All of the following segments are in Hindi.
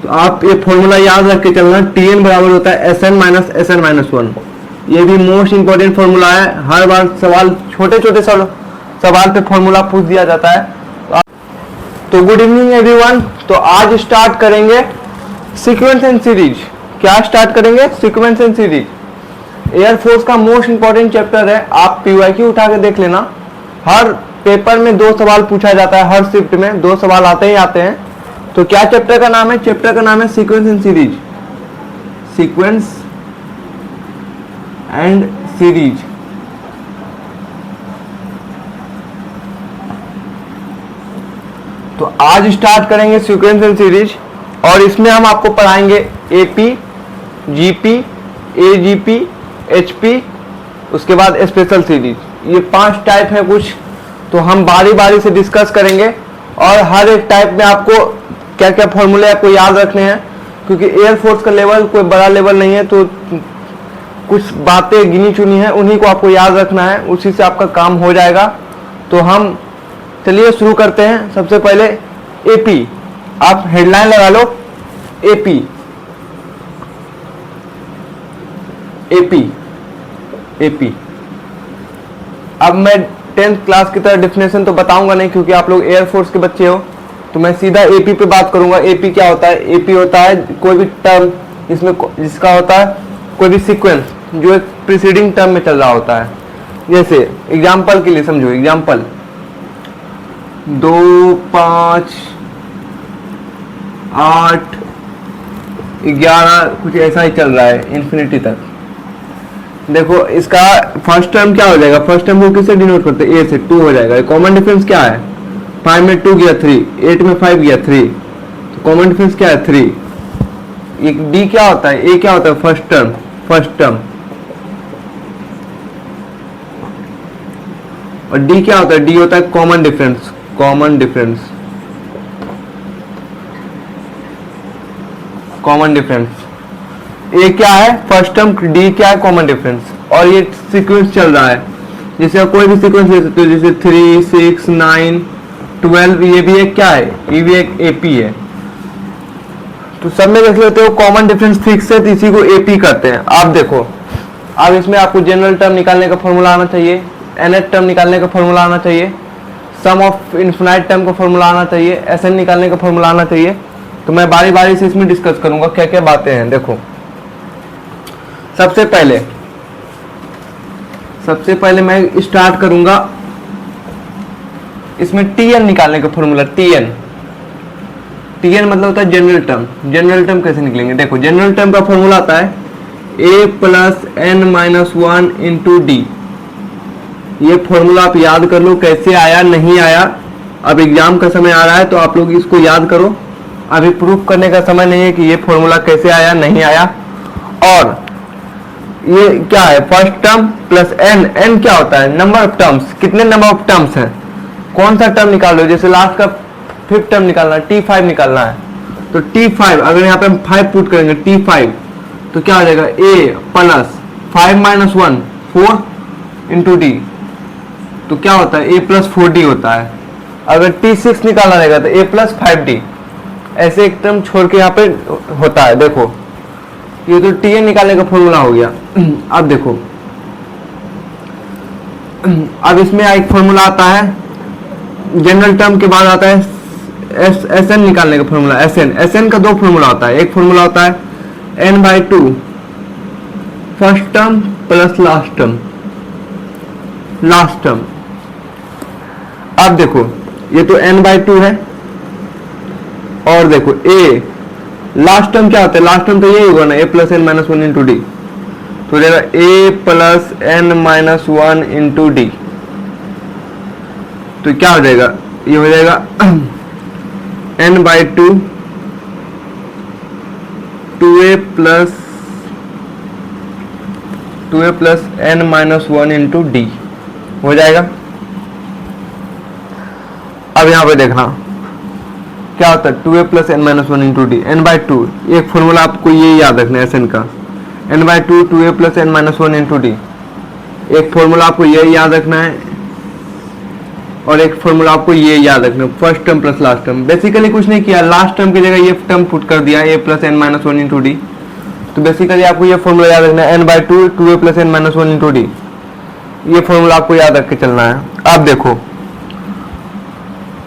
तो आप ये फॉर्मूला याद रख के चलना, Tn बराबर होता है Sn माइनस Sn माइनस 1। ये भी मोस्ट इंपॉर्टेंट फॉर्मूला है, हर बार सवाल छोटे छोटे सवाल पे फॉर्मूला पूछ दिया जाता है। तो गुड इवनिंग एवरीवन। तो आज स्टार्ट करेंगे सीक्वेंस एंड सीरीज। क्या स्टार्ट करेंगे? Sequence and series. एयरफोर्स का मोस्ट इंपॉर्टेंट चैप्टर है, आप पीवाईक्यू उठा के देख लेना। हर पेपर में 2 सवाल पूछा जाता है, हर शिफ्ट में 2 सवाल आते ही आते हैं। तो क्या चैप्टर का नाम है? चैप्टर का नाम है sequence and series. Sequence and series. तो आज स्टार्ट करेंगे सीक्वेंस एंड सीरीज, और इसमें हम आपको पढ़ाएंगे एपी, जीपी, एजीपी, एचपी, उसके बाद स्पेशल सीरीज। ये 5 टाइप है कुछ, तो हम बारी बारी से डिस्कस करेंगे, और हर एक टाइप में आपको क्या क्या फॉर्मूले आपको याद रखने हैं, क्योंकि एयरफोर्स का लेवल कोई बड़ा लेवल नहीं है, तो कुछ बातें गिनी चुनी है, उन्हीं को आपको याद रखना है, उसी से आपका काम हो जाएगा। तो हम चलिए शुरू करते हैं। सबसे पहले एपी, आप हेडलाइन लगा लो, एपी। एपी एपी अब मैं 10th क्लास की तरह डेफिनेशन तो बताऊंगा नहीं, क्योंकि आप लोग एयरफोर्स के बच्चे हो, तो मैं सीधा एपी पे बात करूंगा। एपी क्या होता है? एपी होता है कोई भी टर्म इसमें जिसका होता है कोई भी सीक्वेंस जो एक प्रीसीडिंग टर्म में चल रहा होता है। जैसे एग्जांपल के लिए समझो, एग्जांपल 2, 5, 8, 11 कुछ ऐसा ही चल रहा है इन्फिनिटी तक। देखो इसका फर्स्ट टर्म क्या हो जाएगा? फर्स्ट टर्म को किससे डिनोट करते हैं? ए से। 2 हो जाएगा। कॉमन डिफरेंस क्या है? 5 में 2 गया 3, 8 में 5 गया 3, तो कॉमन डिफरेंस क्या है? 3। एक डी क्या होता है? ए क्या होता है? First term. First term. और डी क्या होता है? डी होता है common difference. Common difference. Common difference. A क्या है? First term. डी क्या है? Common difference. और ये सीक्वेंस चल रहा है, जैसे आप कोई भी सीक्वेंस ले सकते हो, जैसे 3, 6, 9, 12। ये भी एक क्या है? ये भी एक एपी है। तो सब में देख लेते हो कॉमन डिफरेंस फिक्स है, तो इसी को एपी करते हैं। आप देखो, अब इसमें आपको जनरल टर्म निकालने का फॉर्मूला आना चाहिए, nth टर्म निकालने का फॉर्मूला आना चाहिए, सम ऑफ इनफिनाइट टर्म का फॉर्मूला आना चाहिए, Sn निकालने का फॉर्मूला आना चाहिए। तो मैं बारी बारी से इसमें डिस्कस करूंगा क्या क्या बातें हैं। देखो सबसे पहले मैं स्टार्ट करूंगा इसमें Tn निकालने का फॉर्मूला। Tn मतलब होता है जनरल टर्म। जनरल टर्म कैसे निकलेंगे? देखो जनरल टर्म का फॉर्मूला आता है a plus n minus 1 into D. ये फॉर्मूला आप याद कर लो, कैसे आया नहीं आया। अब एग्जाम का समय आ रहा है, तो आप लोग इसको याद करो। अभी प्रूफ करने का समय नहीं है कि ये फॉर्मूला कैसे आया नहीं आया। और ये क्या है? फर्स्ट टर्म प्लस n क्या होता है? Number of terms. कितने नंबर ऑफ टर्म्स हैं? कौन सा टर्म निकाल लो? जैसे लास्ट का 5th टर्म निकालना है, T5 निकालना है, तो T5 अगर यहाँ पे हम 5 पुट करेंगे, T5 तो क्या हो जाएगा? a plus 5 minus 1 4 into D, तो क्या होता है? a प्लस 4d होता है। अगर T6 निकालना रहेगा तो a प्लस 5d। ऐसे एक टर्म छोड़ के यहाँ पे होता है। देखो ये तो Tn निकालने का फॉर्मूला हो गया। अब देखो, अब इसमें एक फॉर्मूला आता है, जनरल टर्म के बाद आता है Sn निकालने का फॉर्मूला। Sn का 2 फॉर्मूला होता है। एक फॉर्मूला होता है n/2 first term plus last term. अब देखो ये तो n/2 है, और देखो a लास्ट टर्म क्या होता है? लास्ट टर्म तो यही होगा ना, a plus n minus 1 into D. तो जाएगा a plus n minus 1 into D. तो क्या हो जाएगा? ये हो जाएगा n/2 2a plus n minus 1 into D हो जाएगा। अब यहाँ पे देखना क्या होता है? 2a plus n minus 1 into D. n/2 एक फॉर्मूला आपको ये याद रखना है Sn का, n/2 2a plus n minus 1 into D. एक फॉर्मूला आपको ये याद रखना है और एक फॉर्मूला आपको ये याद रखना, first term plus last term. Basically कुछ नहीं किया, लास्ट टर्म की जगह ये टर्म पुट कर दिया, a plus N minus one into D. तो बेसिकली आपको ये फॉर्मूला याद रखना है, n/2 2a plus N minus one into D. ये फॉर्मूला आपको याद रख के चलना है। अब देखो,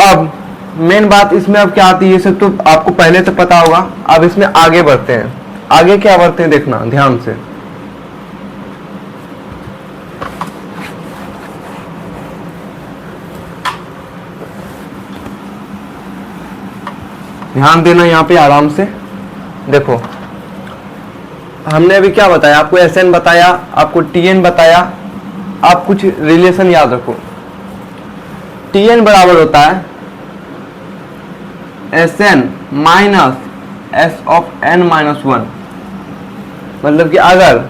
अब मेन बात इसमें अब क्या आती है, ये सब तो आपको पहले से पता होगा। अब इसमें आगे बढ़ते हैं, आगे क्या बढ़ते हैं देखना ध्यान से। ध्यान देना यहाँ पे आराम से। देखो हमने अभी क्या बताया आपको, Sn बताया, आपको Tn बताया। आप कुछ रिलेशन याद रखो, Tn बराबर होता है Sn minus S of n minus one. मतलब कि अगर,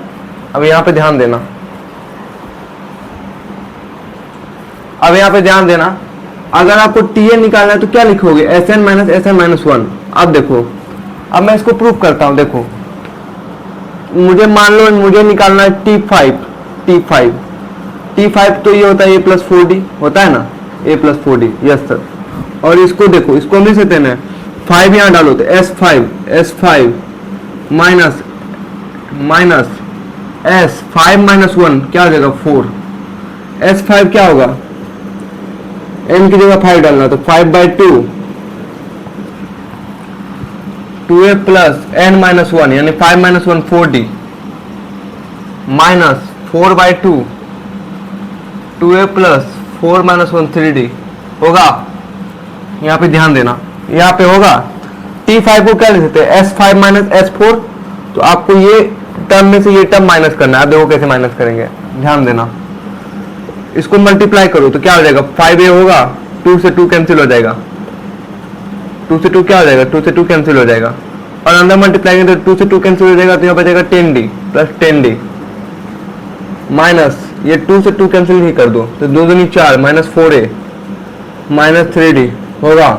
अब यहाँ पे ध्यान देना, अब यहाँ पे ध्यान देना, अगर आपको Tn निकालना है तो क्या लिखोगे, Sn minus Sn minus one. अब देखो, अब मैं इसको प्रूव करता हूं। देखो मुझे मान लो मुझे निकालना है T5 तो ये होता है a प्लस 4d होता है ना, a plus 4d, yes sir. और इसको देखो, इसको हम लिख सकते हैं 5 यहाँ डालो तो S5 माइनस S5 माइनस 1 क्या हो जाएगा 4। S5 क्या होगा, n की जगह 5 डालना तो 5/2 2a प्लस n माइनस 1 यानी 5 minus 1 4d minus 4/2 2a plus 4 minus 1 3d होगा। यहाँ पे ध्यान देना, यहाँ पे होगा। T5 को क्या लिख सकते हैं, S5 माइनस S4। तो आपको ये टर्म में से ये टर्म माइनस करना है। आप देखो कैसे माइनस करेंगे, ध्यान देना। इसको मल्टीप्लाई करो तो क्या हो जाएगा, 5a होगा, 2 से 2 कैंसिल हो जाएगा, 2 से 2 क्या हो जाएगा, 2 से 2 कैंसिल हो जाएगा। और अंदर मल्टीप्लाई करें तो 2 से 2 कैंसिल हो जाएगा, तो यहाँ बचेगा 10d प्लस 10d माइनस ये 2 से 2 कैंसिल ही कर दो तो 2 दूनी 4 माइनस 4a माइनस 3d होगा।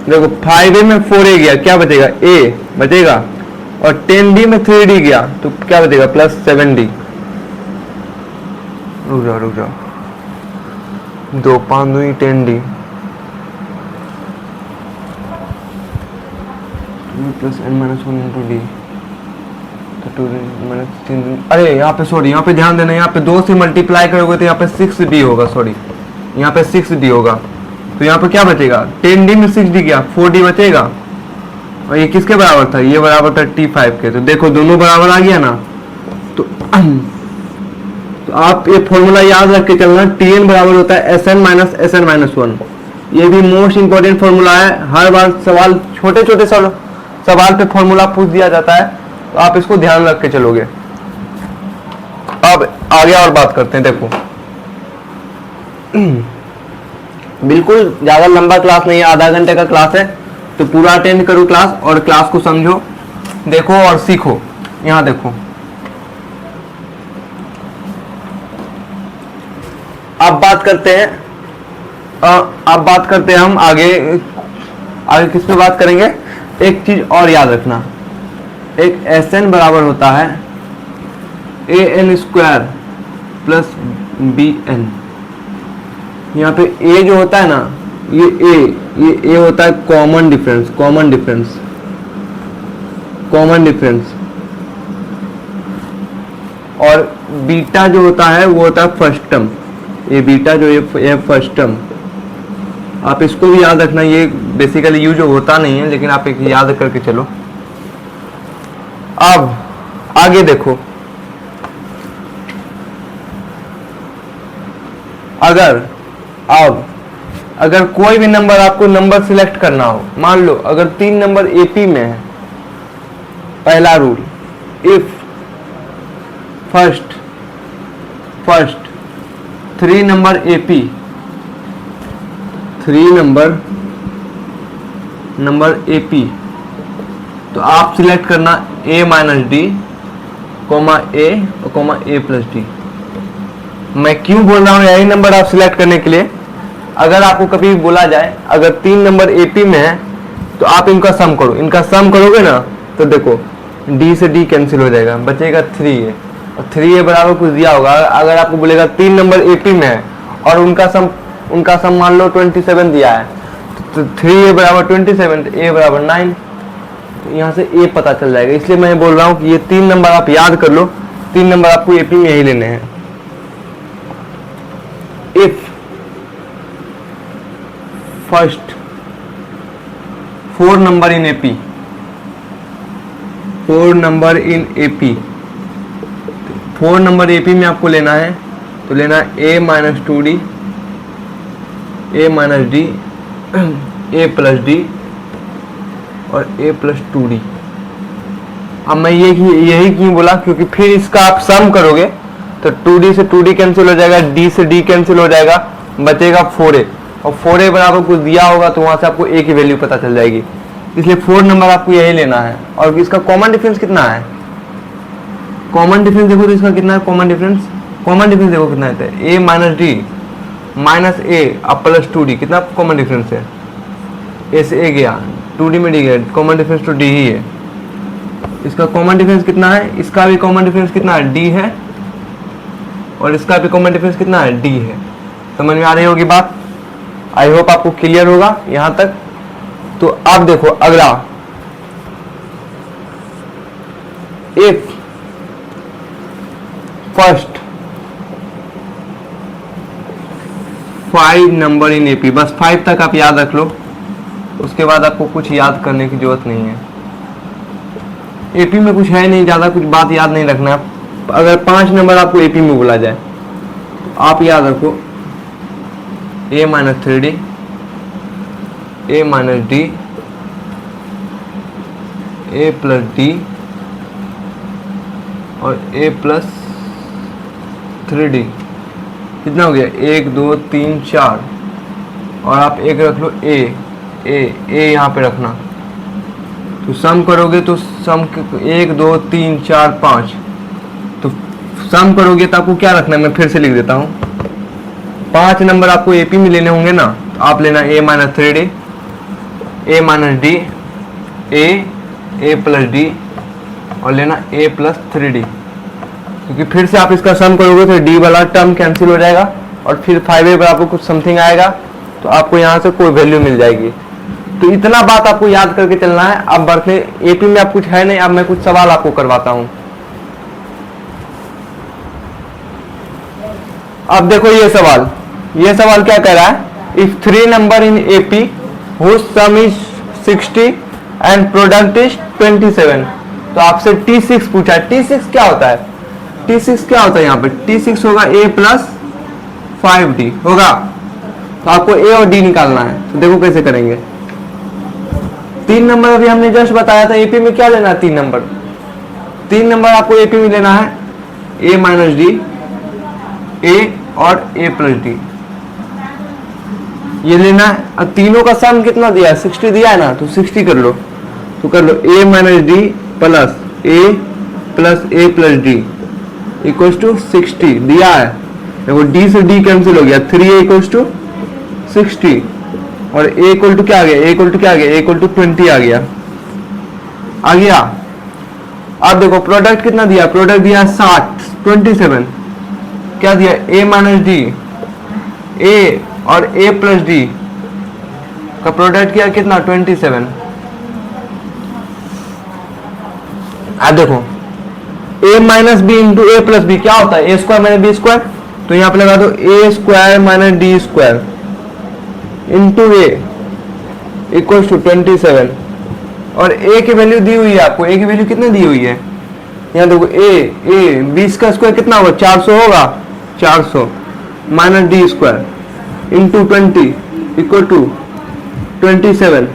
देखो 5a में 4a गया, क्या बचेगा, a बचेगा, और 10d में 3d गया तो क्या बचेगा, प्लस 7d। रुक जाओ 2 5 2 10d plus n minus 1 into D तो 2 माइनस 3। अरे यहाँ पे सॉरी, यहाँ पे ध्यान देना, यहाँ पे 2 से मल्टीप्लाई करोगे तो यहाँ पे 6d होगा, सॉरी यहाँ पे 6d होगा। तो यहाँ पे क्या बचेगा, 10d में 6d गया, 4d बचेगा। और ये किसके बराबर था, ये बराबर था T5 के। तो देखो दोनों बराबर आ गया ना। तो आप ये फॉर्मूला याद रख के चलना, Tn बराबर होता है Sn माइनस Sn माइनस 1। ये भी मोस्ट इंपॉर्टेंट फॉर्मूला है, हर बार सवाल छोटे छोटे सवाल पे फॉर्मूला पूछ दिया जाता है, तो आप इसको ध्यान रख के चलोगे। अब आगे और बात करते हैं। देखो बिल्कुल ज्यादा लंबा क्लास नहीं है, आधा घंटे का क्लास है, तो पूरा अटेंड करो क्लास और क्लास को समझो, देखो और सीखो। यहाँ देखो अब बात करते हैं हम आगे किस पे बात करेंगे। एक चीज और याद रखना, एक Sn बराबर होता है an स्क्वायर प्लस bn। यहाँ पे a जो होता है ना, ये a होता है कॉमन डिफरेंस, और बीटा जो होता है वो होता है फर्स्ट टर्म। ये बीटा जो ये फर्स्ट टर्म, आप इसको भी याद रखना। ये बेसिकली यूज होता नहीं है, लेकिन आप एक याद करके चलो। अब आगे देखो, अगर कोई भी नंबर आपको नंबर सिलेक्ट करना हो, मान लो अगर 3 नंबर एपी में है, पहला rule, if first 3 number AP, 3 number AP, तो आप सिलेक्ट करना a माइनस डी कोमा ए और कोमा ए प्लस डी। मैं क्यों बोल रहा हूँ यही नंबर आप सिलेक्ट करने के लिए। अगर आपको कभी बोला जाए अगर 3 नंबर एपी में है तो आप इनका सम करो, इनका सम करोगे ना तो देखो d से d कैंसिल हो जाएगा, बचेगा 3a, और 3a बराबर कुछ दिया होगा। अगर आपको बोलेगा 3 नंबर एपी में है और उनका सम उनका सम मान लो 27 दिया है, तो 3a बराबर 27, तो a बराबर 9, तो यहाँ से a पता चल जाएगा। इसलिए मैं बोल रहा हूँ कि ये 3 नंबर आप याद कर लो, 3 नंबर आपको एपी में यही लेने हैं। If first 4 number in AP, 4 number in AP, 4 number AP में आपको लेना है, तो लेना a minus 2d, a minus D, a plus D और a प्लस 2d। अब मैं यही क्यों बोला, क्योंकि फिर इसका आप सम करोगे तो 2d से 2d कैंसिल हो जाएगा, d से d कैंसिल हो जाएगा, बचेगा 4a, और 4a बराबर कुछ दिया होगा तो वहां से आपको a की वैल्यू पता चल जाएगी। इसलिए 4 नंबर आपको यही लेना है। और इसका कॉमन डिफरेंस कितना है, कॉमन डिफरेंस देखो तो इसका कितना है, कॉमन डिफरेंस देखो कितना है, a minus D minus a अब प्लस 2d, कितना कॉमन डिफरेंस है, a से a गया, 2d में d गया, कॉमन डिफरेंस तो d ही है। इसका कॉमन डिफरेंस कितना है, इसका भी कॉमन डिफरेंस कितना है, d है, और इसका भी कॉमन डिफरेंस कितना है, d है। समझ में आ रही होगी बात, आई होप आपको क्लियर होगा यहां तक। तो अब देखो अगला, if first 5 number in AP, बस 5 तक आप याद रख लो, उसके बाद आपको कुछ याद करने की जरूरत नहीं है। एपी में कुछ है नहीं, ज्यादा कुछ बात याद नहीं रखना। अगर 5 नंबर आपको एपी में बोला जाए तो आप याद रखो a minus 3d, a minus D, a plus D और a प्लस 3d। कितना हो गया, 1 2 3 4, और आप एक रख लो a यहाँ पे रखना, तो सम करोगे तो सम 1 2 3 4 5, तो सम करोगे तो आपको क्या रखना है, मैं फिर से लिख देता हूँ। 5 नंबर आपको एपी में लेने होंगे ना, तो आप लेना a minus 3d, a minus D, a plus D और लेना a प्लस 3d, क्योंकि फिर से आप इसका सम करोगे तो d वाला टर्म कैंसिल हो जाएगा और फिर 5a बराबर कुछ समथिंग आएगा, तो आपको यहाँ से कोई वैल्यू मिल जाएगी। तो इतना बात आपको याद करके चलना है। अब बढ़ते एपी में आप कुछ है नहीं, अब मैं कुछ सवाल आपको करवाता हूँ। अब देखो ये सवाल क्या कह रहा है, if 3 number in AP whose sum is 60 and product is 27, तो आपसे T6 पूछा है। T6 क्या होता है, T6 क्या होता है, यहाँ पे T6 होगा a प्लस 5d होगा, तो आपको a और d निकालना है। तो देखो कैसे करेंगे। 3 नंबर अभी हमने जस्ट बताया था, एपी में क्या लेना है, 3 नंबर आपको एपी में लेना है, a माइनस डी, a और a प्लस डी, ये लेना है। अब तीनों का सम कितना दिया है, 60 दिया है ना, तो 60 कर लो, तो कर लो a minus D plus a plus D equals to 60 दिया है। देखो d से d कैंसिल हो गया, 3a इक्वल्स टू 60 और a इक्वल टू क्या आ गया, a इक्वल टू 20 आ गया। अब देखो प्रोडक्ट कितना दिया, प्रोडक्ट दिया 27, क्या दिया, a माइनस डी, a और a प्लस डी का प्रोडक्ट किया कितना, 27। अब देखो a minus B into A plus B क्या होता है, A square minus B square, तो यहाँ पे लगा दो a square minus D square into A equal to 27, और a की वैल्यू दी हुई है आपको, a की वैल्यू कितनी दी हुई है, यहाँ देखो a 20 का स्क्वायर कितना होगा, 400 होगा, 400 minus D square into 20 equal to 27।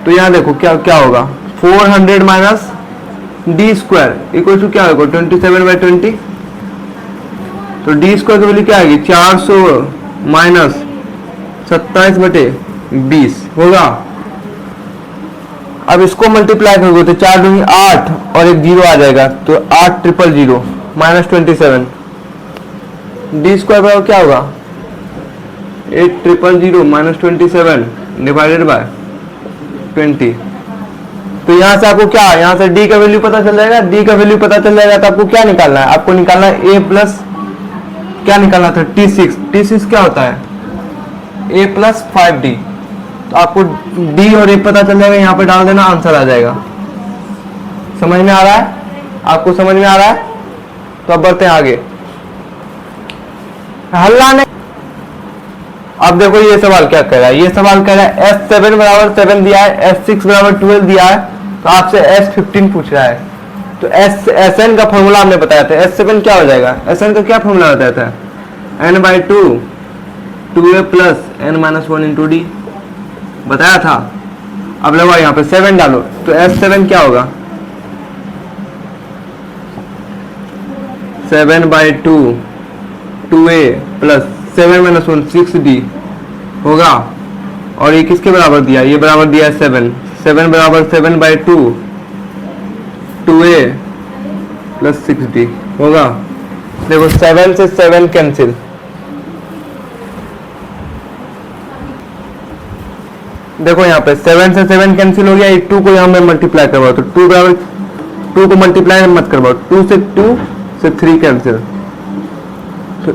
तो यहाँ देखो क्या क्या होगा, 400 minus D square equal to क्या होगा, 27/20, तो डी स्क्वायर की वैल्यू क्या आएगी, 400 माइनस 27/20 होगा। अब इसको मल्टीप्लाई करोगे तो 4 दूनी 8 और एक 0 आ जाएगा, तो 8,000 माइनस 27, डी स्क्वायर बराबर क्या होगा, 8,000 माइनस 27 डिवाइडेड बाय 20। तो यहाँ से आपको क्या, यहाँ से d का वैल्यू पता चल जाएगा, d का वैल्यू पता चल जाएगा तो आपको क्या निकालना है, आपको निकालना है a प्लस क्या निकालना था, T6 क्या होता है, ए प्लस 5d। तो आपको d और a पता चल जाएगा, यहाँ पे डाल देना, आंसर आ जाएगा। समझ में आ रहा है? आपको समझ में आ रहा है? तो अब बढ़ते हैं आगे। हल्ला नहीं। अब देखो ये सवाल क्या कह रहा है। ये सवाल कह रहा है S7 बराबर 7 दिया है, S6 बराबर 12 दिया है, तो आपसे S15 पूछ रहा है। तो Sn का फॉर्मूला हमने बताया था। S7 क्या हो जाएगा? Sn का क्या फॉर्मूला बताया था? n/2 2a plus n-1 into D बताया था। अब लगो यहाँ पे 7 डालो, तो S7 क्या होगा? 7/2 2a प्लस 7-1 6d होगा। और ये किसके बराबर दिया? ये बराबर दिया है 7 बराबर 7/2 2a प्लस 6d होगा। देखो 7 से 7 कैंसिल, देखो यहाँ पे 7 से 7 कैंसिल हो गया। ये 2 को यहाँ में मल्टीप्लाई करवाओ, तो 2 बराबर 2 को मल्टीप्लाई मत करवाओ, 2 से 3 कैंसिल, तो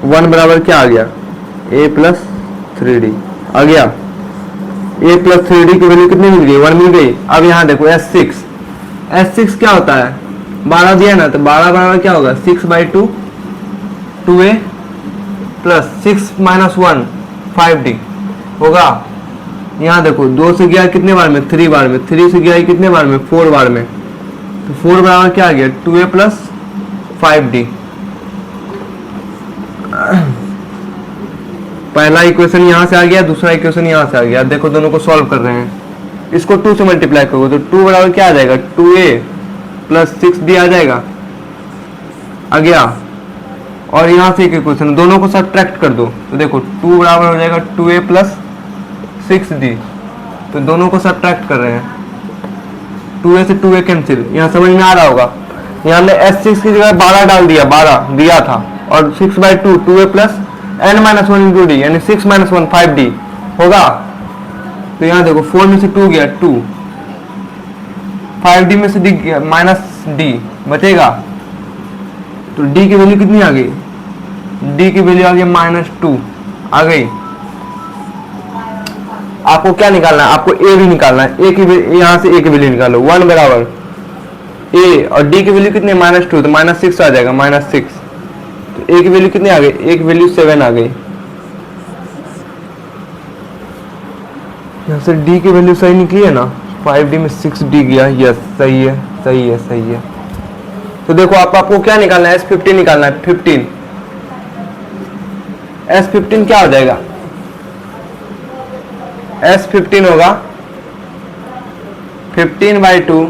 1 बराबर क्या आ गया? a प्लस 3d आ गया। a प्लस 3d की वैल्यू कितनी मिल गई? 1 मिल गई। अब यहाँ देखो S6 क्या होता है? 12 दिया ना, तो 12 बराबर क्या होगा? 6/2 2a प्लस 6-1 5d होगा। यहाँ देखो 2 से गया कितने बार में? 3 बार में। 3 से गया कितने बार में? 4 बार में। तो 4 बराबर क्या आ गया? 2a plus 5d। पहला इक्वेशन यहाँ से आ गया, दूसरा इक्वेशन यहाँ से आ गया। देखो दोनों को सॉल्व कर रहे हैं। इसको 2 से मल्टीप्लाई करोगे तो 2 बराबर क्या आ जाएगा? 2a प्लस 6d आ जाएगा, आ गया। और यहाँ से एक इक्वेशन, दोनों को सब्ट्रैक्ट कर दो, तो देखो 2 बराबर हो जाएगा 2a प्लस 6d। तो दोनों को सब्ट्रैक्ट कर रहे हैं, 2a से 2a कैंसिल। यहाँ समझ में आ रहा होगा। यहाँ हमने S6 की जगह 12 डाल दिया, 12 दिया था, और 6/2 2a plus n-1 into D, यानी 6-1 5d होगा। तो यहाँ देखो 4 में से 2 गया 2, 5d में से d गया -d बचेगा। तो d की वैल्यू कितनी आ गई? d की वैल्यू आ गई -2 आ गई। आपको क्या निकालना है? आपको a भी निकालना है। a की यहाँ से a की वैल्यू निकालो, 1 बराबर a, और d की वैल्यू कितनी? -2, तो -6 आ जाएगा, -6। तो a की वैल्यू कितनी आ गई? a की वैल्यू 7 आ गई। यहाँ से d की वैल्यू सही निकली है ना? 5d में 6d गया। यस, सही है, सही है, सही है। तो देखो आपको क्या निकालना है? S15 निकालना है। 15 S15 क्या हो जाएगा? S15 होगा 15/2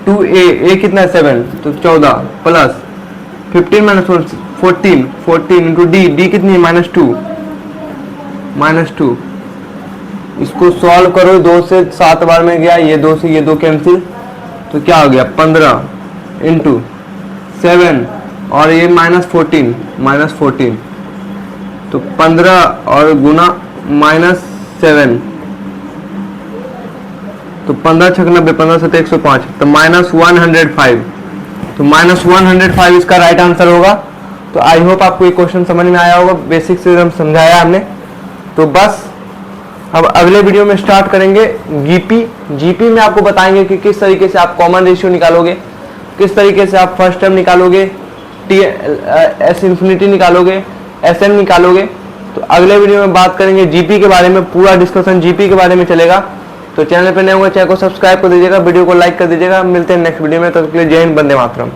2a, a कितना है? 7, तो 14 प्लस 15-1 14 इंटू d कितनी है? -2 इसको सॉल्व करो। 2 से 7 बार में गया, ये 2 से ये 2 कैंसिल, तो क्या हो गया? 15 इंटू 7 और ये -14, तो 15 और गुना -7, तो 15 छक 90, 15 7 105, तो -105। तो -105 इसका राइट आंसर होगा। तो आई होप आपको ये क्वेश्चन समझ में आया होगा। बेसिक से हम समझाया हमने। तो बस अब अगले वीडियो में स्टार्ट करेंगे जीपी में आपको बताएंगे कि किस तरीके से आप कॉमन रेशियो निकालोगे, किस तरीके से आप फर्स्ट टर्म निकालोगे, S इंफिनिटी निकालोगे, Sn निकालोगे। तो अगले वीडियो में बात करेंगे जीपी के बारे में। पूरा डिस्कशन जीपी के बारे में चलेगा। तो चैनल पर नए होंगे, चैनल को सब्सक्राइब कर दीजिएगा, वीडियो को लाइक कर दीजिएगा। मिलते हैं नेक्स्ट वीडियो में, तब तक के लिए जय हिंद, वंदे मातरम।